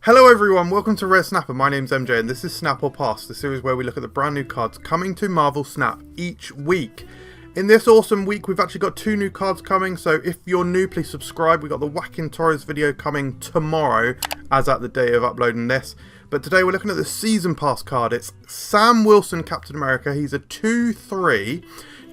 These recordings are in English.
Hello everyone, welcome to Rare Snapper. My name's MJ and this is Snap or Pass, the series where we look at the brand new cards coming to Marvel Snap each week. In this awesome week we've actually got 2 new cards coming, so if you're new please subscribe. We've got the Whacking Torres video coming tomorrow as at the day of uploading this. But today we're looking at the Season Pass card. It's Sam Wilson, Captain America. He's a 2/3.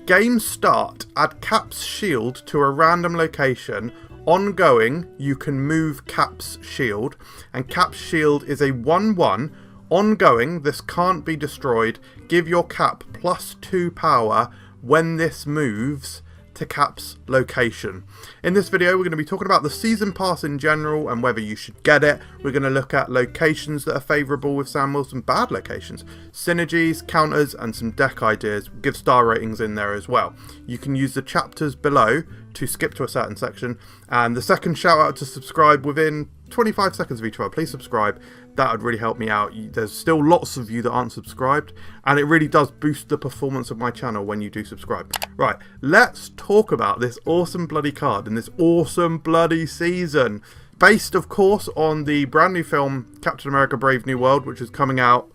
Game start, add Cap's shield to a random location. Ongoing, you can move Cap's shield, and Cap's shield is a 1/1. Ongoing, this can't be destroyed. Give your Cap +2 power when this moves to Cap's location. In this video, we're going to be talking about the Season Pass in general and whether you should get it. We're going to look at locations that are favourable with Sam Wilson, bad locations, synergies, counters, and some deck ideas. We'll give star ratings in there as well. You can use the chapters below to skip to a certain section, and the second shout out to subscribe within 25 seconds of each other. Please subscribe, that would really help me out. There's still lots of you that aren't subscribed, and it really does boost the performance of my channel when you do subscribe. Right, let's talk about this awesome bloody card in this awesome bloody season, based of course on the brand new film Captain America Brave New World, which is coming out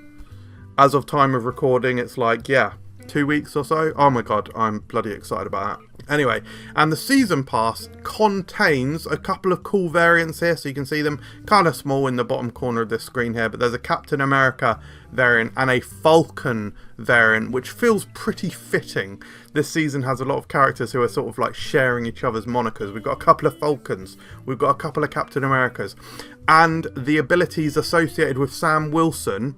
as of time of recording. It's like, yeah, 2 weeks or so. Oh my god, I'm bloody excited about that. Anyway, and the Season Pass contains a couple of cool variants here, so you can see them kind of small in the bottom corner of this screen here, but there's a Captain America variant and a Falcon variant, which feels pretty fitting. This season has a lot of characters who are sort of like sharing each other's monikers. We've got a couple of Falcons, we've got a couple of Captain Americas, and the abilities associated with Sam Wilson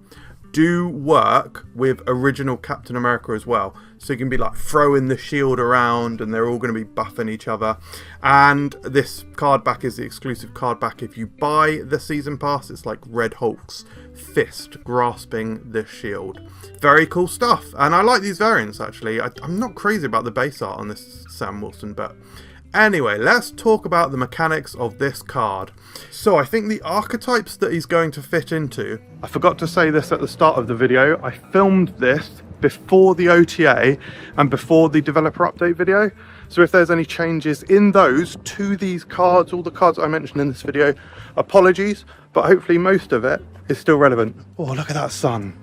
do work with original Captain America as well. So you can be like throwing the shield around and they're all going to be buffing each other. And this card back is the exclusive card back if you buy the Season Pass. It's like Red Hulk's fist grasping the shield. Very cool stuff. And I like these variants actually. I'm not crazy about the base art on this Sam Wilson, but anyway, let's talk about the mechanics of this card. So I think the archetypes that he's going to fit into, I forgot to say this at the start of the video, I filmed this before the OTA and before the developer update video. So if there's any changes in those to these cards, all the cards I mentioned in this video, apologies, but hopefully most of it is still relevant. Oh, look at that sun.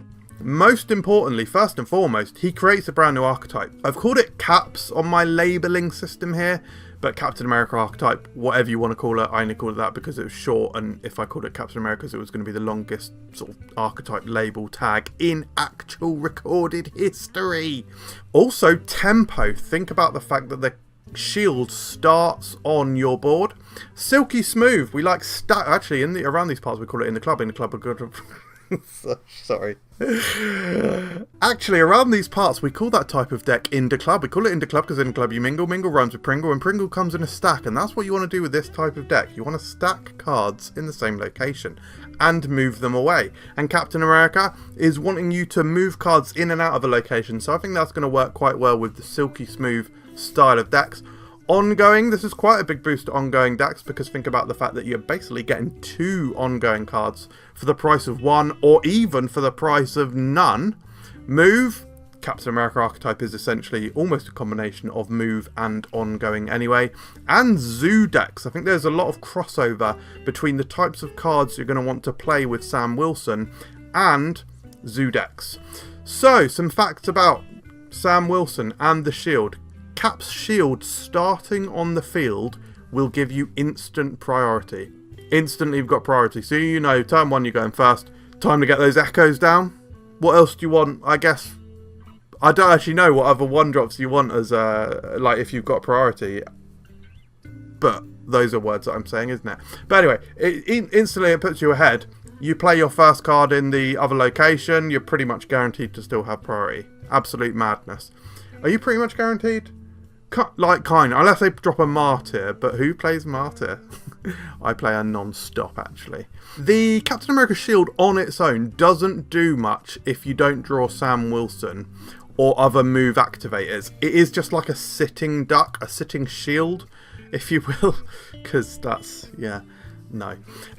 Most importantly, first and foremost, he creates a brand new archetype. I've called it Caps on my labelling system here, but Captain America archetype, whatever you want to call it, I only called it that because it was short, and if I called it Captain America, it was going to be the longest sort of archetype label tag in actual recorded history. Also, tempo. Think about the fact that the shield starts on your board. Silky smooth. We like actually around these parts we call it in the club. Sorry. Actually, around these parts, we call that type of deck Inda Club. We call it Inda Club because in Club you mingle. Mingle rhymes with Pringle, and Pringle comes in a stack. And that's what you want to do with this type of deck. You want to stack cards in the same location and move them away. And Captain America is wanting you to move cards in and out of a location. So I think that's going to work quite well with the silky smooth style of decks. Ongoing, this is quite a big boost to ongoing decks, because think about the fact that you're basically getting 2 ongoing cards for the price of 1, or even for the price of none. Move, Captain America archetype is essentially almost a combination of move and ongoing anyway. And zoo decks, I think there's a lot of crossover between the types of cards you're going to want to play with Sam Wilson and zoo decks. So, some facts about Sam Wilson and the shield. Cap's shield starting on the field will give you instant priority. Instantly you've got priority. So you know, turn 1 you're going first. Time to get those echoes down. What else do you want? I guess I don't actually know what other 1-drops you want as like if you've got priority. But those are words that I'm saying, isn't it? But anyway, instantly it puts you ahead. You play your first card in the other location, you're pretty much guaranteed to still have priority. Absolute madness. Are you pretty much guaranteed? Like, kind of, unless they drop a Martyr, but who plays Martyr? I play a non-stop, actually. The Captain America shield on its own doesn't do much if you don't draw Sam Wilson or other move activators. It is just like a sitting duck, a sitting shield, if you will, because that's, yeah, no.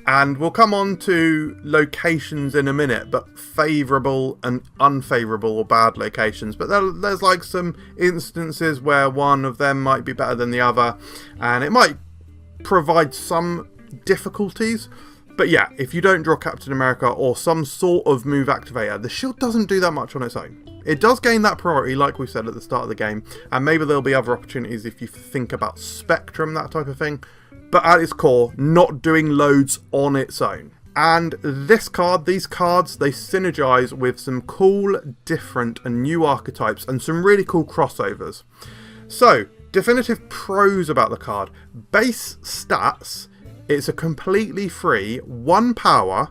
And we'll come on to locations in a minute, but favourable and unfavourable or bad locations. But there's like some instances where one of them might be better than the other, and it might provide some difficulties. But yeah, if you don't draw Captain America or some sort of move activator, the shield doesn't do that much on its own. It does gain that priority, like we said at the start of the game, and maybe there'll be other opportunities if you think about Spectrum, that type of thing. But at its core, not doing loads on its own. And this card, these cards, they synergize with some cool, different and new archetypes and some really cool crossovers. So, definitive pros about the card. Base stats, it's a completely free, 1 power,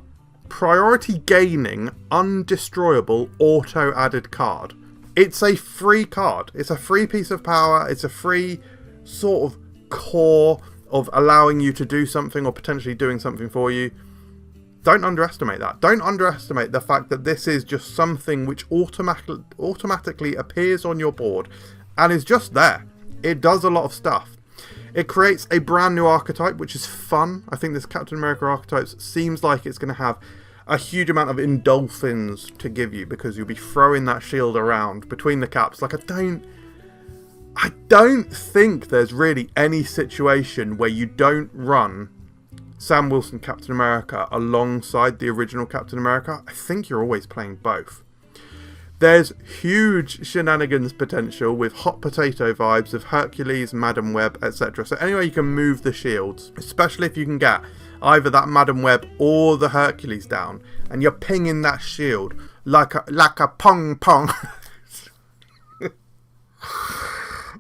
priority gaining, undestroyable, auto added card. It's a free card. It's a free piece of power. It's a free sort of core of allowing you to do something or potentially doing something for you. Don't underestimate that. Don't underestimate the fact that this is just something which automatically appears on your board and is just there. It does a lot of stuff. It creates a brand new archetype, which is fun. I think this Captain America archetype seems like it's going to have a huge amount of endorphins to give you because you'll be throwing that shield around between the caps. Like, I don't think there's really any situation where you don't run Sam Wilson Captain America alongside the original Captain America. I think you're always playing both. There's huge shenanigans potential with hot potato vibes of Hercules, Madam Web, etc. So anyway, you can move the shields, especially if you can get either that Madam Web or the Hercules down, and you're pinging that shield like a pong pong.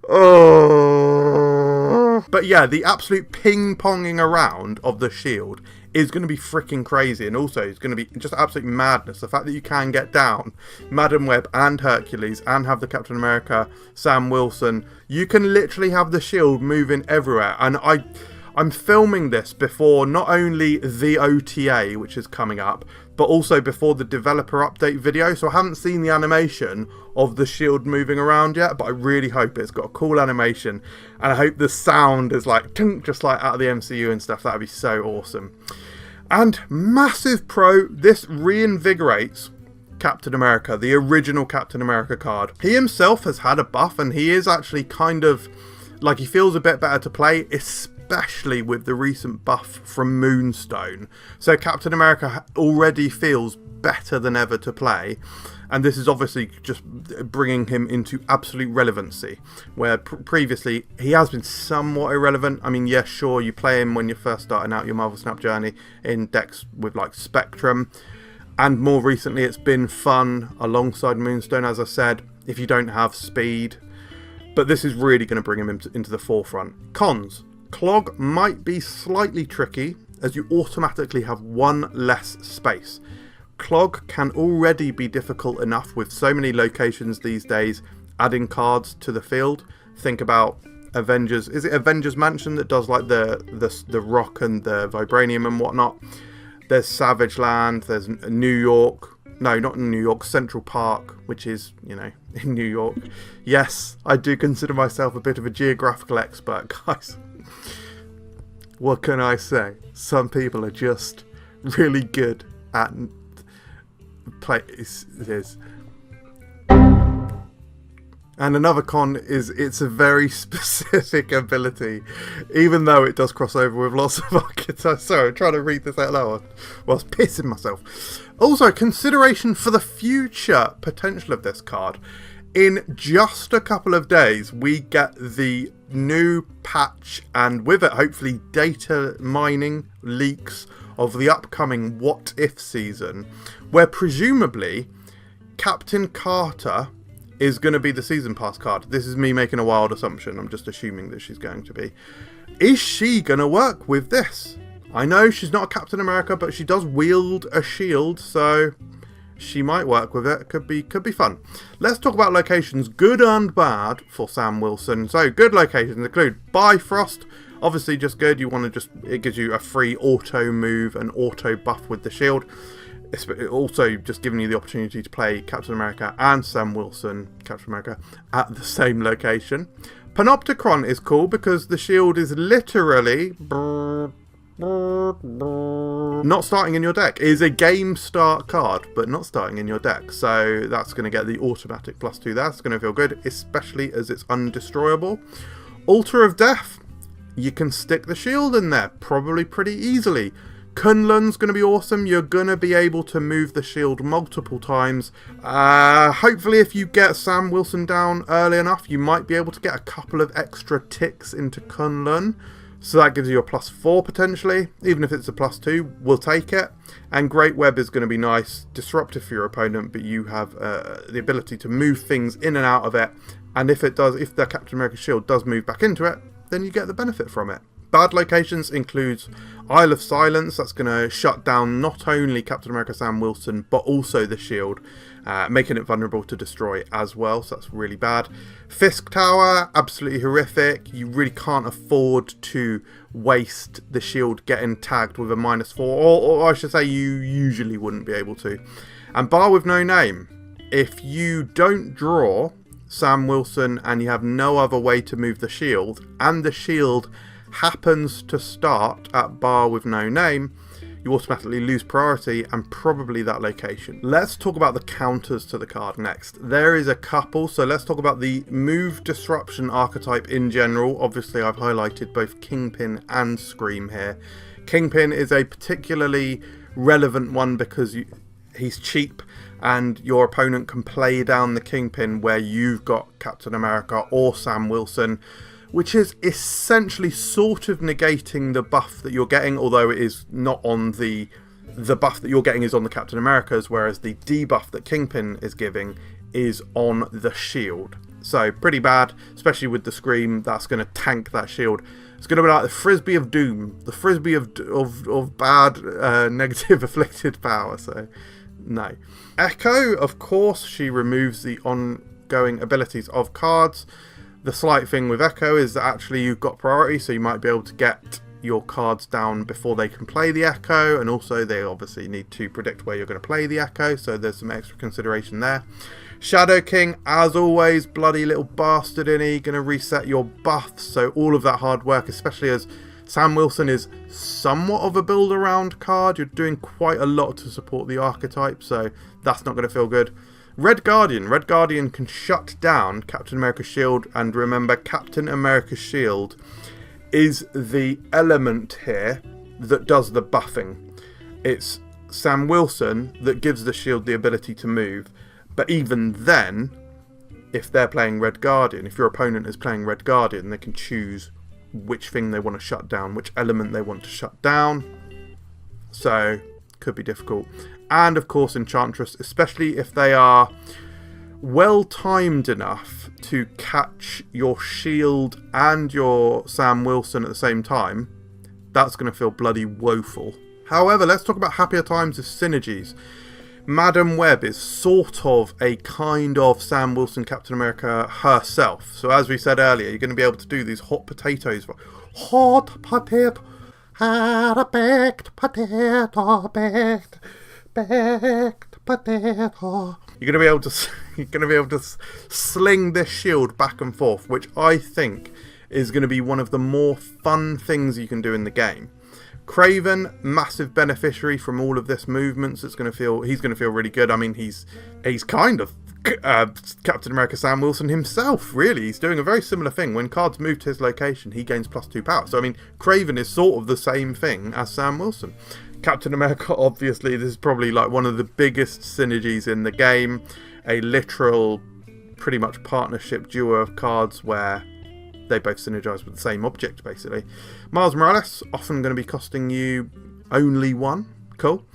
Oh. But yeah, the absolute ping-ponging around of the shield is going to be freaking crazy, and also it's going to be just absolute madness. The fact that you can get down Madam Web and Hercules and have the Captain America, Sam Wilson, you can literally have the shield moving everywhere. And I'm filming this before not only the OTA, which is coming up, but also before the developer update video. So I haven't seen the animation of the shield moving around yet, but I really hope it's got a cool animation. And I hope the sound is like, just like out of the MCU and stuff. That'd be so awesome. And massive pro, this reinvigorates Captain America, the original Captain America card. He himself has had a buff, and he is actually kind of like, he feels a bit better to play, especially with the recent buff from Moonstone. So Captain America already feels better than ever to play, and this is obviously just bringing him into absolute relevancy, where previously he has been somewhat irrelevant. I mean, yeah, sure, you play him when you're first starting out your Marvel Snap journey in decks with like Spectrum, and more recently it's been fun alongside Moonstone, as I said, if you don't have speed. But this is really going to bring him into the forefront. Cons. Clog might be slightly tricky, as you automatically have one less space. Clog can already be difficult enough with so many locations these days adding cards to the field. Think about Avengers. Is it Avengers Mansion that does like the rock and the vibranium and whatnot? There's Savage Land, there's New York. No, not in New York, Central Park, which is, you know, in New York. Yes, I do consider myself a bit of a geographical expert, guys. What can I say? Some people are just really good at places. And another con is it's a very specific ability, even though it does cross over with lots of archetypes. Sorry, I'm trying to read this out loud whilst pissing myself. Also, consideration for the future potential of this card. In just a couple of days, we get the new patch, and with it, hopefully, data mining leaks of the upcoming What If season, where presumably Captain Carter is going to be the season pass card. This is me making a wild assumption. I'm just assuming that she's going to be. Is she going to work with this? I know she's not a Captain America, but she does wield a shield, so she might work with it. Could be fun. Let's talk about locations, good and bad, for Sam Wilson. So good locations include Bifrost. Obviously just good. You want to just, it gives you a free auto move and auto buff with the shield. It's also just giving you the opportunity to play Captain America and Sam Wilson, Captain America, at the same location. Panopticon is cool because the shield is literally not starting in your deck. It is a game start card, but not starting in your deck. So that's going to get the automatic +2 there. That's going to feel good, especially as it's undestroyable. Altar of Death. You can stick the shield in there probably pretty easily. Kunlun's going to be awesome. You're going to be able to move the shield multiple times. Hopefully if you get Sam Wilson down early enough, you might be able to get a couple of extra ticks into Kunlun. So that gives you a +4 potentially. Even if it's a +2, we'll take it. And Great Web is going to be nice, disruptive for your opponent, but you have the ability to move things in and out of it. And if the Captain America shield does move back into it, then you get the benefit from it. Bad locations includes Isle of Silence. That's going to shut down not only Captain America Sam Wilson, but also the shield, making it vulnerable to destroy as well. So that's really bad. Fisk Tower, absolutely horrific. You really can't afford to waste the shield getting tagged with a -4, or I should say you usually wouldn't be able to. And Bar with No Name. If you don't draw Sam Wilson and you have no other way to move the shield, and the shield happens to start at Bar with No Name, you automatically lose priority and probably that location. Let's talk about the counters to the card next. There is a couple, so let's talk about the move disruption archetype in general. Obviously I've highlighted both Kingpin and Scream here. Kingpin is a particularly relevant one because he's cheap and your opponent can play down the Kingpin where you've got Captain America or Sam Wilson, which is essentially sort of negating the buff that you're getting, although it is not on the buff that you're getting is on the Captain Americas, whereas the debuff that Kingpin is giving is on the shield. So pretty bad, especially with the Scream. That's going to tank that shield. It's going to be like the Frisbee of Doom, the Frisbee of bad negative afflicted power, so no. Echo, of course, she removes the ongoing abilities of cards. The slight thing with Echo is that actually you've got priority, so you might be able to get your cards down before they can play the Echo, and also they obviously need to predict where you're going to play the Echo, so there's some extra consideration there. Shadow King, as always, bloody little bastard in he, going to reset your buffs, so all of that hard work, especially as Sam Wilson is somewhat of a build around card, you're doing quite a lot to support the archetype, so that's not going to feel good. Red Guardian can shut down Captain America's shield, and remember, Captain America's shield is the element here that does the buffing. It's Sam Wilson that gives the shield the ability to move, but even then, if they're playing Red Guardian, if your opponent is playing Red Guardian, they can choose which thing they want to shut down, which element they want to shut down, so could be difficult. And of course Enchantress, especially if they are well timed enough to catch your shield and your Sam Wilson at the same time, that's going to feel bloody woeful. However, let's talk about happier times with Synergies. Madam Web is sort of a kind of Sam Wilson Captain America herself. So as we said earlier, you're going to be able to do these hot potatoes. Hot potato, had a baked potato, baked potato. You're going to be able to sling this shield back and forth, which I think is going to be one of the more fun things you can do in the game. Craven, massive beneficiary from all of this movements. He's going to feel really good. I mean, he's kind of Captain America Sam Wilson himself, really. He's doing a very similar thing. When cards move to his location, he gains +2 power. So I mean, Craven is sort of the same thing as Sam Wilson. Captain America, obviously, this is probably like one of the biggest synergies in the game. A literal, pretty much partnership duo of cards where they both synergize with the same object, basically. Miles Morales, often going to be costing you only 1. Cool.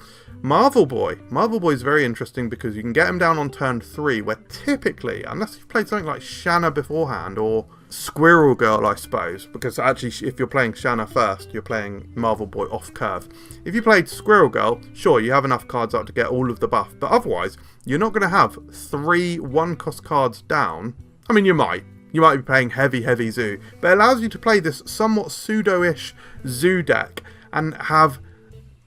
Marvel Boy. Marvel Boy is very interesting because you can get him down on turn 3, where typically, unless you've played something like Shanna beforehand, or Squirrel Girl, I suppose, because actually if you're playing Shanna first, you're playing Marvel Boy off curve. If you played Squirrel Girl, sure, you have enough cards out to get all of the buff, but otherwise, you're not going to have 3 1-cost cards down. I mean, you might be playing heavy Zoo, but it allows you to play this somewhat pseudo-ish Zoo deck and have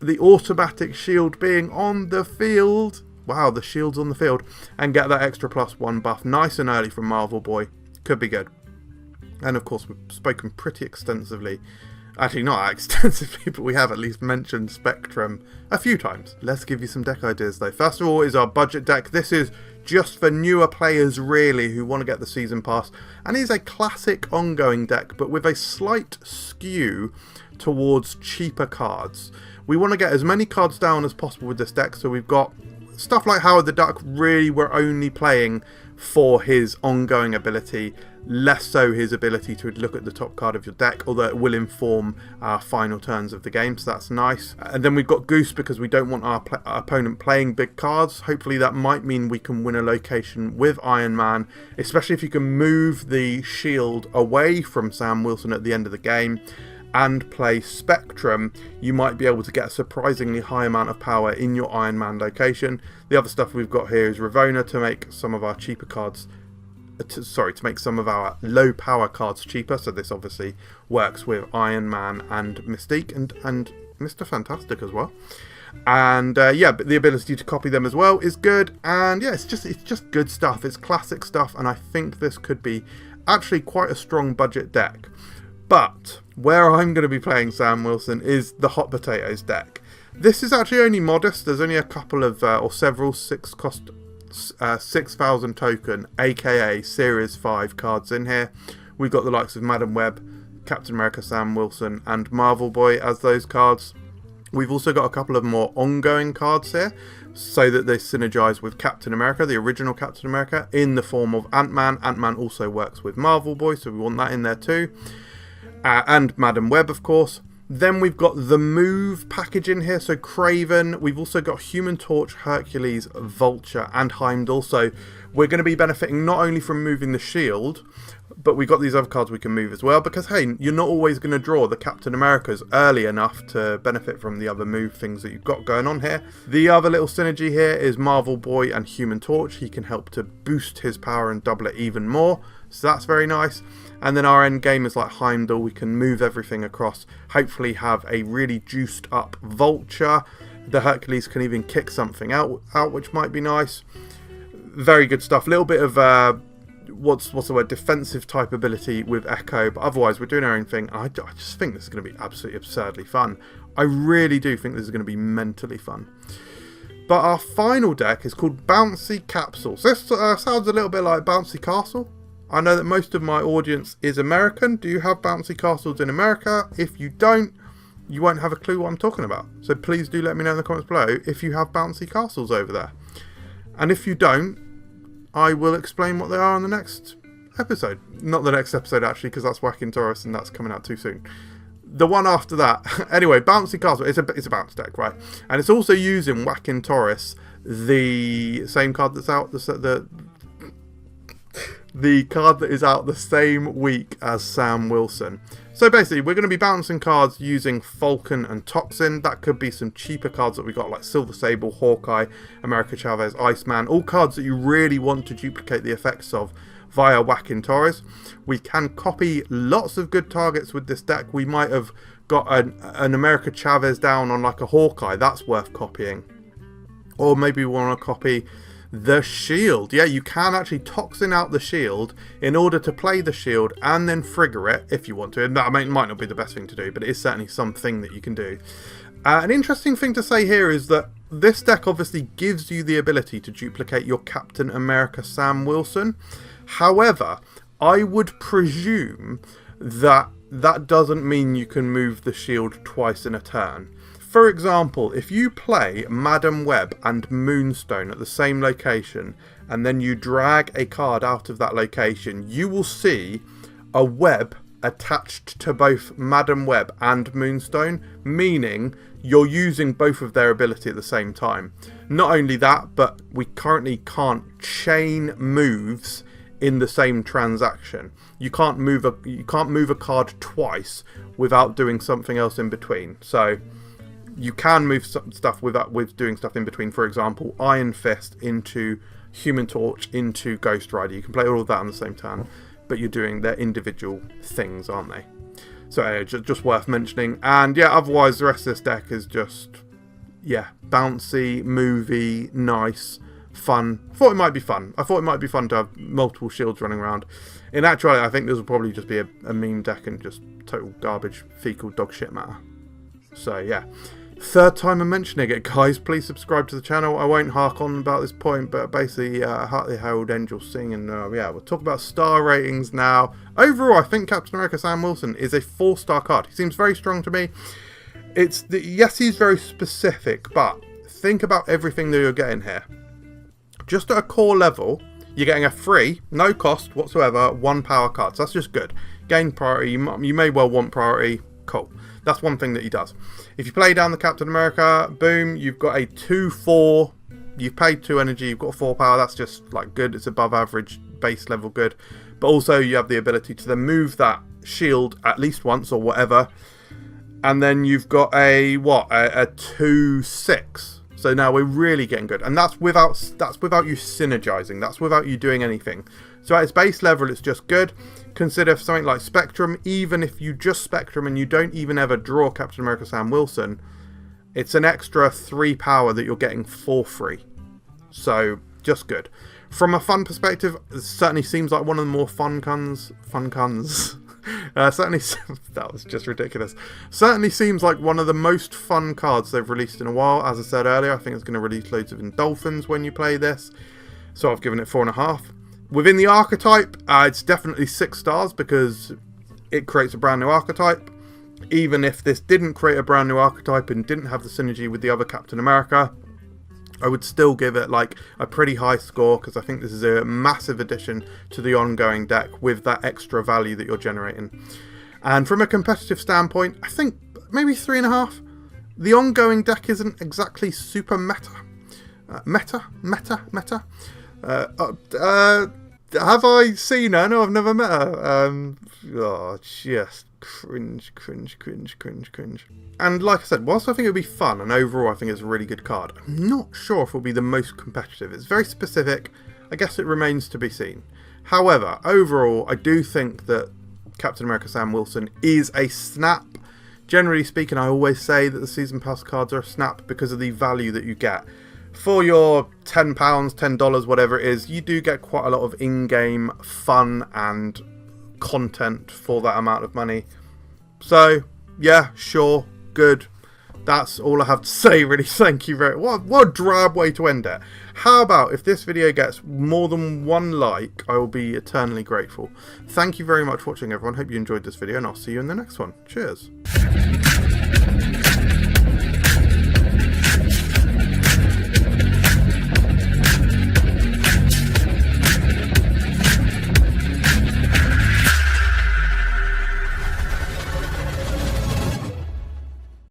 the automatic shield being on the field. Wow, the shield's on the field, and get that extra +1 buff nice and early from Marvel Boy. Could be good. And of course, we've spoken pretty extensively. Actually, not that extensively, but we have at least mentioned Spectrum a few times. Let's give you some deck ideas, though. First of all is our budget deck. This is just for newer players, really, who want to get the season pass. And it's a classic ongoing deck, but with a slight skew towards cheaper cards. We want to get as many cards down as possible with this deck, so we've got stuff like Howard the Duck. Really, we're only playing for his ongoing ability, less so his ability to look at the top card of your deck, although it will inform our final turns of the game, so that's nice. And then we've got Goose because we don't want our opponent playing big cards. Hopefully that might mean we can win a location with Iron Man, especially if you can move the shield away from Sam Wilson at the end of the game and play Spectrum. You might be able to get a surprisingly high amount of power in your Iron Man location. The other stuff we've got here is Ravonna to make some of our cheaper cards, to make some of our low power cards cheaper. So this obviously works with Iron Man and Mystique and Mr. Fantastic as well. And yeah, but the ability to copy them as well is good. And yeah, it's just good stuff. It's classic stuff, and I think this could be actually quite a strong budget deck. But where I'm going to be playing Sam Wilson is the Hot Potatoes deck. This is actually only modest. There's only a couple of, or several 6,000 token, aka Series 5 cards in here. We've got the likes of Madam Web, Captain America, Sam Wilson, and Marvel Boy as those cards. We've also got a couple of more ongoing cards here, so that they synergize with Captain America, the original Captain America, in the form of Ant-Man. Ant-Man also works with Marvel Boy, so we want that in there too. And Madam Web, of course. Then we've got the Move package in here, so Kraven. We've also got Human Torch, Hercules, Vulture, and Heimdall. So we're going to be benefiting not only from moving the shield, but we've got these other cards we can move as well. Because, hey, you're not always going to draw the Captain Americas early enough to benefit from the other move things that you've got going on here. The other little synergy here is Marvel Boy and Human Torch. He can help to boost his power and double it even more. So that's very nice. And then our end game is like Heimdall. We can move everything across. Hopefully have a really juiced up Vulture. The Hercules can even kick something out which might be nice. Very good stuff. A little bit of what's the word, defensive type ability with Echo, but otherwise we're doing our own thing. I just think this is going to be absolutely absurdly fun. I really do think this is going to be mentally fun. But our final deck is called Bouncy Capsule. So this sounds a little bit like Bouncy Castle. I know that most of my audience is American. Do you have bouncy castles in America? If you don't, you won't have a clue what I'm talking about. So please do let me know in the comments below if you have bouncy castles over there. And if you don't, I will explain what they are on the next episode. Not the next episode, actually, because that's Whacking Taurus and that's coming out too soon. The one after that. Anyway, Bouncy Castle, it's a bounce deck, right? And it's also using Whacking Taurus, the same card that's out, the card that is out the same week as Sam Wilson. So basically, we're going to be bouncing cards using Falcon and Toxin. That could be some cheaper cards that we got, like Silver Sable, Hawkeye, America Chavez, Iceman. All cards that you really want to duplicate the effects of via Whacking Taurus. We can copy lots of good targets with this deck. We might have got an America Chavez down on like a Hawkeye. That's worth copying. Or maybe we want to copy the shield. Yeah, you can actually Toxin out the shield in order to play the shield and then Frigger it if you want to. And that might not be the best thing to do, but it is certainly something that you can do. An interesting thing to say here is that this deck obviously gives you the ability to duplicate your Captain America Sam Wilson. However, I would presume that that doesn't mean you can move the shield twice in a turn. For example, if you play Madam Web and Moonstone at the same location, and then you drag a card out of that location, you will see a web attached to both Madam Web and Moonstone, meaning you're using both of their ability at the same time. Not only that, but we currently can't chain moves in the same transaction. You can't move a card twice without doing something else in between. So you can move stuff with doing stuff in between. For example, Iron Fist into Human Torch into Ghost Rider. You can play all of that on the same turn, but you're doing their individual things, aren't they? So just worth mentioning. And yeah, otherwise the rest of this deck is just, yeah, bouncy, movie, nice, fun. I thought it might be fun. I thought it might be fun to have multiple shields running around. In actuality, I think this will probably just be a meme deck and just total garbage, fecal dog shit matter. So yeah. Third time I'm mentioning it, guys. Please subscribe to the channel. I won't hark on about this point, but basically, Hartley Harold Angel Sing, and yeah, we'll talk about star ratings now. Overall, I think Captain America Sam Wilson is a 4-star card. He seems very strong to me. yes, he's very specific, but think about everything that you're getting here. Just at a core level, you're getting a free, no cost whatsoever, 1 power card. So that's just good. Gain priority, you may well want priority, cool. That's one thing that he does. If you play down the Captain America, boom, you've got a 2-4. You've paid 2 energy, you've got 4 power. That's just like good. It's above average, base level good. But also you have the ability to then move that shield at least once or whatever. And then you've got a 2-6. So now we're really getting good. And that's without you synergizing. That's without you doing anything. So at its base level, it's just good. Consider something like Spectrum. Even if you just Spectrum and you don't even ever draw Captain America Sam Wilson, it's an extra 3 power that you're getting for free. So just good. From a fun perspective, it certainly seems like one of the more fun guns. Certainly, that was just ridiculous. Certainly seems like one of the most fun cards they've released in a while. As I said earlier, I think it's going to release loads of Endorphins when you play this. So I've given it 4.5. Within the archetype, it's definitely 6 stars because it creates a brand new archetype. Even if this didn't create a brand new archetype and didn't have the synergy with the other Captain America, I would still give it like a pretty high score because I think this is a massive addition to the ongoing deck with that extra value that you're generating. And from a competitive standpoint, I think maybe 3.5. The ongoing deck isn't exactly super meta. Have I seen her? No, I've never met her. Just cringe. And like I said, whilst I think it would be fun, and overall I think it's a really good card, I'm not sure if it will be the most competitive. It's very specific. I guess it remains to be seen. However, overall, I do think that Captain America Sam Wilson is a snap. Generally speaking, I always say that the Season Pass cards are a snap because of the value that you get. For your £10, $10, whatever it is, you do get quite a lot of in-game fun and content for that amount of money. So, yeah, sure, good. That's all I have to say, really. Thank you very much. What a drab way to end it. How about if this video gets more than 1 like, I will be eternally grateful. Thank you very much for watching, everyone. Hope you enjoyed this video, and I'll see you in the next one. Cheers.